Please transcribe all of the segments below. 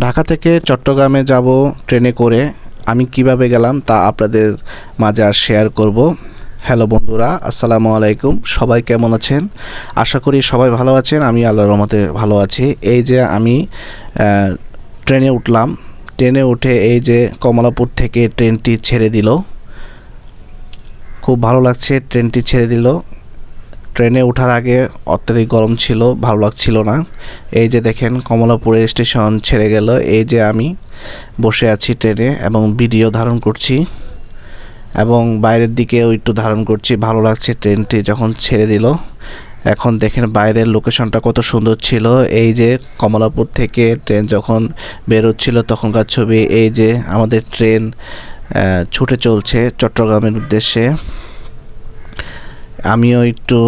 ঢাকা থেকে চট্টগ্রামে যাব ট্রেনে করে। আমি কিভাবে গেলাম তা আপনাদের মাঝে আর শেয়ার করব। হ্যালো বন্ধুরা, আসসালামু আলাইকুম। সবাই কেমন আছেন? আশা করি সবাই ভালো আছেন। আমি আল্লাহর রহমতে ভালো আছি। এই যে আমি ট্রেনে উঠলাম। ট্রেনে উঠে এই যে কমলাপুর থেকে ট্রেনটি ছেড়ে দিল। খুব ভালো লাগছে, ট্রেনটি ছেড়ে দিল। ট্রেনে ওঠার আগে অত্যাধিক গরম ছিল, ভালো লাগছিল না। এই যে দেখেন কমলাপুরে স্টেশন ছেড়ে গেল। এই যে আমি বসে আছি ট্রেনে এবং ভিডিও ধারণ করছি এবং বাইরের দিকেও একটু ধারণ করছি। ভালো লাগছে ট্রেনটি যখন ছেড়ে দিল। এখন দেখেন বাইরের লোকেশনটা কত সুন্দর ছিল। এই যে কমলাপুর থেকে ট্রেন যখন বেরোচ্ছিল তখনকার ছবি। এই যে আমাদের ট্রেন ছুটে চলছে চট্টগ্রামের উদ্দেশ্যে। আমিও একটু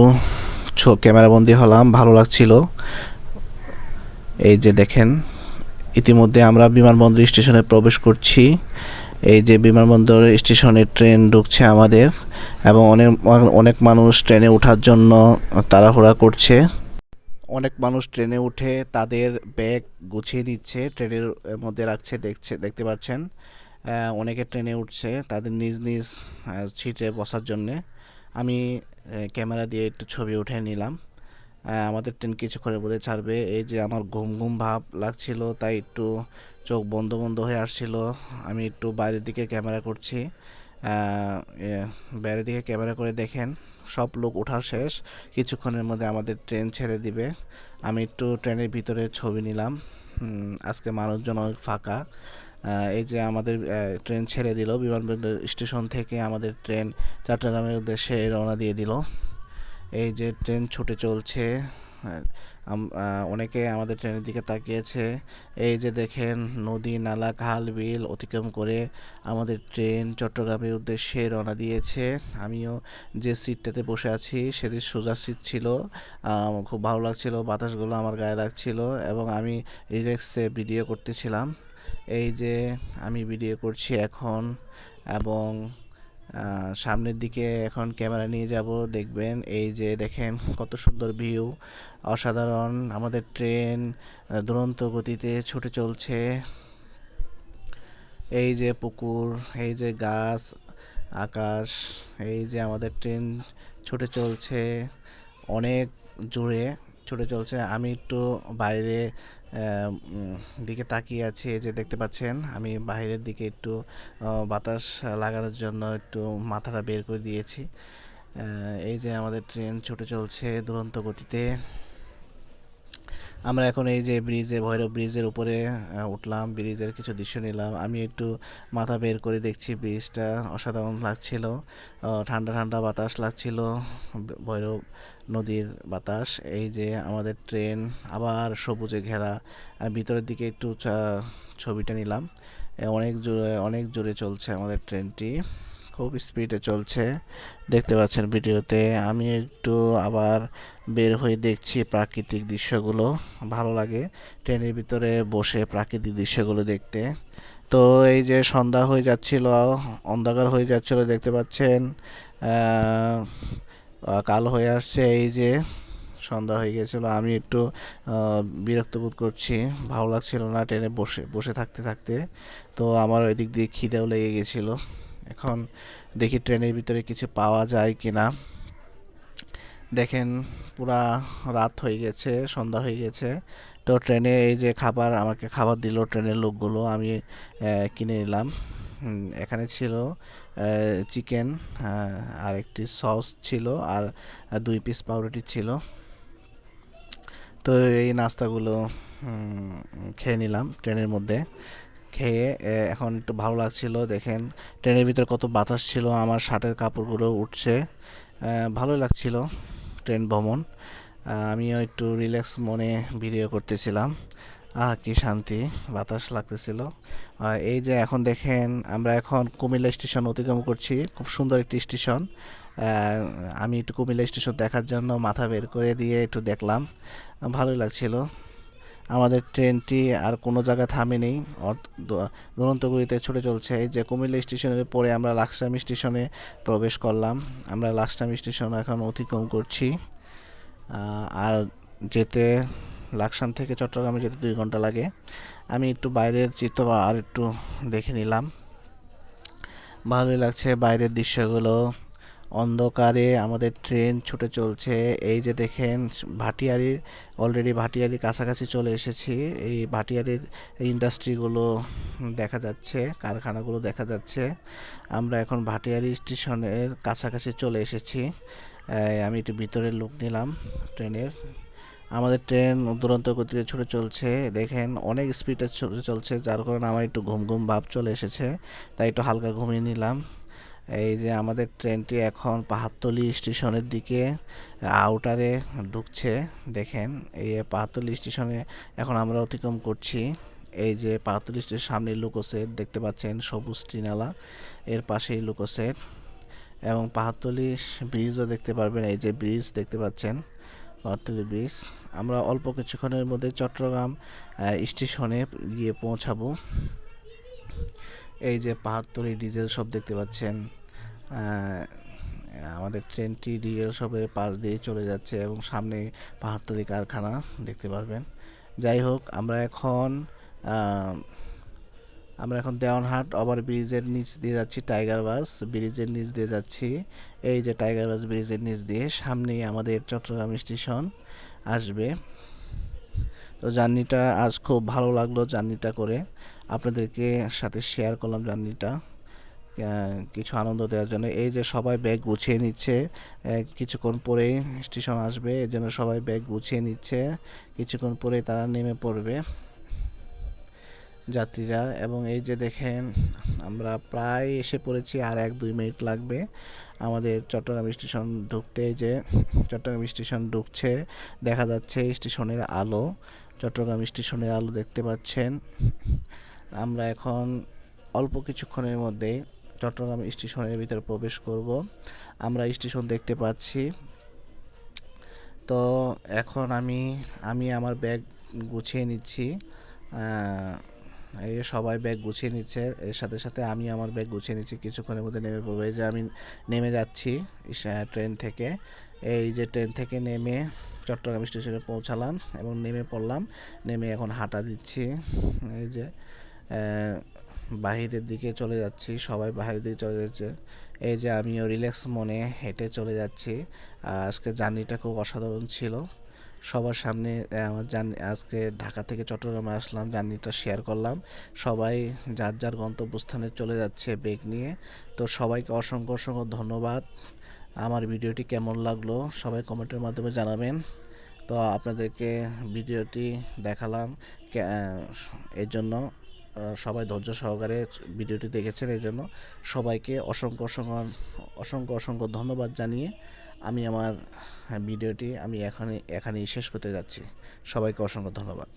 ক্যামেরাবন্দি হলাম, ভালো লাগছিল। এই যে দেখেন ইতিমধ্যে আমরা বিমানবন্দর স্টেশনে প্রবেশ করছি। এই যে বিমানবন্দর স্টেশনে ট্রেন ঢুকছে আমাদের এবং অনেক অনেক মানুষ ট্রেনে ওঠার জন্য তাড়াহুড়া করছে। অনেক মানুষ ট্রেনে উঠে তাদের ব্যাগ গুছিয়ে নিচ্ছে, ট্রেনের মধ্যে রাখছে, দেখতে পাচ্ছেন। অনেকে ট্রেনে উঠছে তাদের নিজ নিজ সিটে বসার জন্যে। আমি ক্যামেরা দিয়ে একটু ছবি উঠে নিলাম। আমাদের ট্রেন কিছুক্ষণের মধ্যে ছাড়বে। এই যে আমার ঘুম ঘুম ভাব লাগছিল, তাই একটু চোখ বন্ধ বন্ধ হয়ে আসছিল। আমি একটু বাইরের দিকে ক্যামেরা করছি। বাইরের দিকে ক্যামেরা করে দেখেন সব লোক ওঠা শেষ। কিছুক্ষণের মধ্যে আমাদের ট্রেন ছেড়ে দিবে। আমি একটু ট্রেনের ভিতরে ছবি নিলাম। আজকে মানুষজন অনেক ফাঁকা। এই যে আমাদের ট্রেন ছেড়ে দিল। বিমানবন্দর স্টেশন থেকে আমাদের ট্রেন চট্টগ্রামের উদ্দেশ্যে রওনা দিয়ে দিল। এই যে ট্রেন ছুটে চলছে। অনেকে আমাদের ট্রেনের দিকে তাকিয়েছে। এই যে দেখেন নদী নালা খাল বিল অতিক্রম করে আমাদের ট্রেন চট্টগ্রামের উদ্দেশ্যে রওনা দিয়েছে। আমিও যে সিটটাতে বসে আছি সেটি সোজা সিট ছিল। খুব ভালো লাগছিল, বাতাসগুলো আমার গায়ে লাগছিল এবং আমি রিল্যাক্সে ভিডিও করতেছিলাম। এই যে আমি ভিডিও করছি এখন এবং সামনের দিকে এখন ক্যামেরা নিয়ে যাব, দেখবেন। এই যে দেখেন কত সুন্দর ভিউ, অসাধারণ। আমাদের ট্রেন দুরন্ত গতিতে ছুটে চলছে। এই যে পুকুর, এই যে গাছ, আকাশ। এই যে আমাদের ট্রেন ছুটে চলছে অনেক জোরে ছুটে চলছে। আমি একটু বাইরে দিকে তাকিয়ে আছি। এই যে দেখতে পাচ্ছেন আমি বাইরের দিকে একটু বাতাস লাগানোর জন্য একটু মাথাটা বের করে দিয়েছি। এই যে আমাদের ট্রেন ছুটে চলছে দুরন্ত গতিতে। আমরা এখন এই যে ভৈরব ব্রিজের উপরে উঠলাম, ব্রিজের কিছু দৃশ্য নিলাম। আমি একটু মাথা বের করে দেখছি, ব্রিজটা অসাধারণ লাগছিল। ঠান্ডা ঠান্ডা বাতাস লাগছিল, ভৈরব নদীর বাতাস। এই যে আমাদের ট্রেন আবার সবুজে ঘেরা। ভিতরের দিকে একটু ছবিটা নিলাম। অনেক জোরে চলছে আমাদের ট্রেনটি, খুব স্পিডে চলছে, দেখতে পাচ্ছেন ভিডিওতে। আমি একটু আবার বের হয়ে দেখছি প্রাকৃতিক দৃশ্যগুলো, ভালো লাগে ট্রেনের ভিতরে বসে প্রাকৃতিক দৃশ্যগুলো দেখতে। তো এই যে সন্ধ্যা হয়ে যাচ্ছিল, অন্ধকার হয়ে যাচ্ছিল, দেখতে পাচ্ছেন কালো হয়ে আসছে। এই যে সন্ধ্যা হয়ে গেছিলো, আমি একটু বিরক্ত বোধ করছি, ভালো লাগছিল না ট্রেনে বসে বসে থাকতে থাকতে। তো আমার ওই দিক দিয়ে খিদেও লেগে গেছিলো। এখন দেখি ট্রেনের ভিতরে কিছু পাওয়া যায় কিনা। দেখেন পুরা রাত হয়ে গেছে, সন্ধ্যা হয়ে গেছে। তো ট্রেনে এই যে আমাকে খাবার দিল ট্রেনের লোকগুলো, আমি কিনে নিলাম। এখানে ছিল চিকেন, আর একটি সস ছিল, আর 2 পিস পাউরুটি ছিল। তো এই নাস্তাগুলো খেয়ে নিলাম ট্রেনের মধ্যে। খেয়ে এখন একটু ভালো লাগছিল। দেখেন ট্রেনের ভিতরে কত বাতাস ছিল, আমার শার্টের কাপড়গুলো উঠছে, ভালো লাগছিল ট্রেন ভ্রমণ। আমিও একটু রিল্যাক্স মনে ভিডিও করতেছিলাম। কি শান্তি, বাতাস লাগতেছিল। এই যে এখন দেখেন আমরা এখন কুমিল্লা স্টেশন অতিক্রম করছি, খুব সুন্দর একটি স্টেশন। আমি একটু কুমিল্লা স্টেশন দেখার জন্য মাথা বের করে দিয়ে একটু দেখলাম, ভালোই লাগছিল। আমাদের ট্রেনটি আর কোনো জায়গায় থামেনি, দুরন্ত গতিতে ছুটে চলছে। এই যে কুমিল্লা স্টেশনের পরে আমরা লাকসাম স্টেশনে প্রবেশ করলাম। আমরা লাকসাম স্টেশন এখন অতিক্রম করছি। আর যেতে লাকসাম থেকে চট্টগ্রামে যেতে 2 ঘন্টা লাগে। আমি একটু বাইরের চিত্র আর একটু দেখে নিলাম। ভালোই লাগছে বাইরের দৃশ্যগুলো। অন্ধকারে আমাদের ট্রেন ছুটে চলছে। এই যে দেখেন ভাটিয়ারি, অলরেডি ভাটিয়ারির কাছাকাছি চলে এসেছি। এই ভাটিয়ারির ইন্ডাস্ট্রিগুলো দেখা যাচ্ছে, কারখানাগুলো দেখা যাচ্ছে। আমরা এখন ভাটিয়ারি স্টেশনের কাছাকাছি চলে এসেছি। আমি একটু ভিতরের লুক নিলাম ট্রেনের। আমাদের ট্রেন দুরন্ত গতিতে ছুটে চলছে। দেখেন অনেক স্পিডে ছুটে চলছে, যার কারণে আমার একটু ঘুম ঘুম ভাব চলে এসেছে, তাই একটু হালকা ঘুমিয়ে নিলাম। এই যে আমাদের ট্রেনটি এখন পাহাড়তলী স্টেশনের দিকে আউটারে ঢুকছে। দেখেন এই পাহাড়তলী স্টেশনে এখন আমরা অতিক্রম করছি। এই যে পাহাড়তলী স্টেশনের সামনে লুকোসেট দেখতে পাচ্ছেন, সবুজ টিনালা, এর পাশেই লুকোসেট, এবং পাহাড়তলী ব্রিজও দেখতে পারবেন। এই যে ব্রিজ দেখতে পাচ্ছেন, পাহাড়তলী ব্রিজ। আমরা অল্প কিছুক্ষণের মধ্যে চট্টগ্রাম স্টেশনে গিয়ে পৌঁছাবো। এই যে পাহাড়তলী ডিজেল শপ দেখতে পাচ্ছেন। আমাদের ট্রেনটি ডিজেল শপের পাশ দিয়ে চলে যাচ্ছে এবং সামনে পাহাড়তলী কারখানা দেখতে পারবেন। যাই হোক, আমরা এখন দেওয়ানহাট ওভার ব্রিজের নিচ দিয়ে যাচ্ছি, টাইগার বাস ব্রিজের নিচ দিয়ে যাচ্ছি। এই যে টাইগার বাস ব্রিজের নিচ দিয়ে সামনেই আমাদের চট্টগ্রাম স্টেশন আসবে। তো জার্নিটা আজ খুব ভালো লাগলো, জার্নিটা করে আপনাদেরকে সাথে শেয়ার করলাম জার্নিটা কিছু আনন্দ দেওয়ার জন্য। এই যে সবাই ব্যাগ গুছিয়ে নিচ্ছে, কিছুক্ষণ পরেই স্টেশন আসবে, এর জন্য সবাই ব্যাগ গুছিয়ে নিচ্ছে। কিছুক্ষণ পরেই তারা নেমে পড়বে যাত্রীরা। এবং এই যে দেখেন আমরা প্রায় এসে পড়েছি, আর 1-2 মিনিট লাগবে আমাদের চট্টগ্রাম স্টেশন ঢুকতে। যে চট্টগ্রাম স্টেশন ঢুকছে, দেখা যাচ্ছে স্টেশনের আলো, চট্টগ্রাম স্টেশনের আলো দেখতে পাচ্ছেন। আমরা এখন অল্প কিছুক্ষণের মধ্যে চট্টগ্রাম স্টেশনের ভিতরে প্রবেশ করব। আমরা স্টেশন দেখতে পাচ্ছি। তো এখন আমি আমার ব্যাগ গুছিয়ে নিচ্ছি। এই সবাই ব্যাগ গুছিয়ে নিচ্ছে, এর সাথে সাথে আমি আমার ব্যাগ গুছিয়ে নিচ্ছি, কিছুক্ষণের মধ্যে নেমে পড়বো। এই যে আমি নেমে যাচ্ছি ট্রেন থেকে। এই যে ট্রেন থেকে নেমে চট্টগ্রাম স্টেশনে পৌঁছালাম এবং নেমে পড়লাম। নেমে এখন হাঁটা দিচ্ছি। এই যে বাহিরের দিকে চলে যাচ্ছি, সবাই বাহিরের দিকে চলে যাচ্ছে। এই যে আমিও রিল্যাক্স মনে হেঁটে চলে যাচ্ছি। আজকে জার্নিটা খুব অসাধারণ ছিল। সবার সামনে আমার আজকে ঢাকা থেকে চট্টগ্রামে আসলাম, জার্নিটা শেয়ার করলাম। সবাই যার যার গন্তব্যস্থানে চলে যাচ্ছে ব্যাগ নিয়ে। তো সবাইকে অসংখ্য অসংখ্য ধন্যবাদ। আমার ভিডিওটি কেমন লাগলো সবাই কমেন্টের মাধ্যমে জানাবেন। তো আপনাদেরকে ভিডিওটি দেখালাম, এর জন্য সবাই ধৈর্য সহকারে ভিডিওটি দেখেছেন, এই জন্য সবাইকে অসংখ্য অসংখ্য অসংখ্য অসংখ্য ধন্যবাদ জানিয়ে আমি আমার ভিডিওটি এখানেই শেষ করতে যাচ্ছি। সবাইকে অসংখ্য ধন্যবাদ।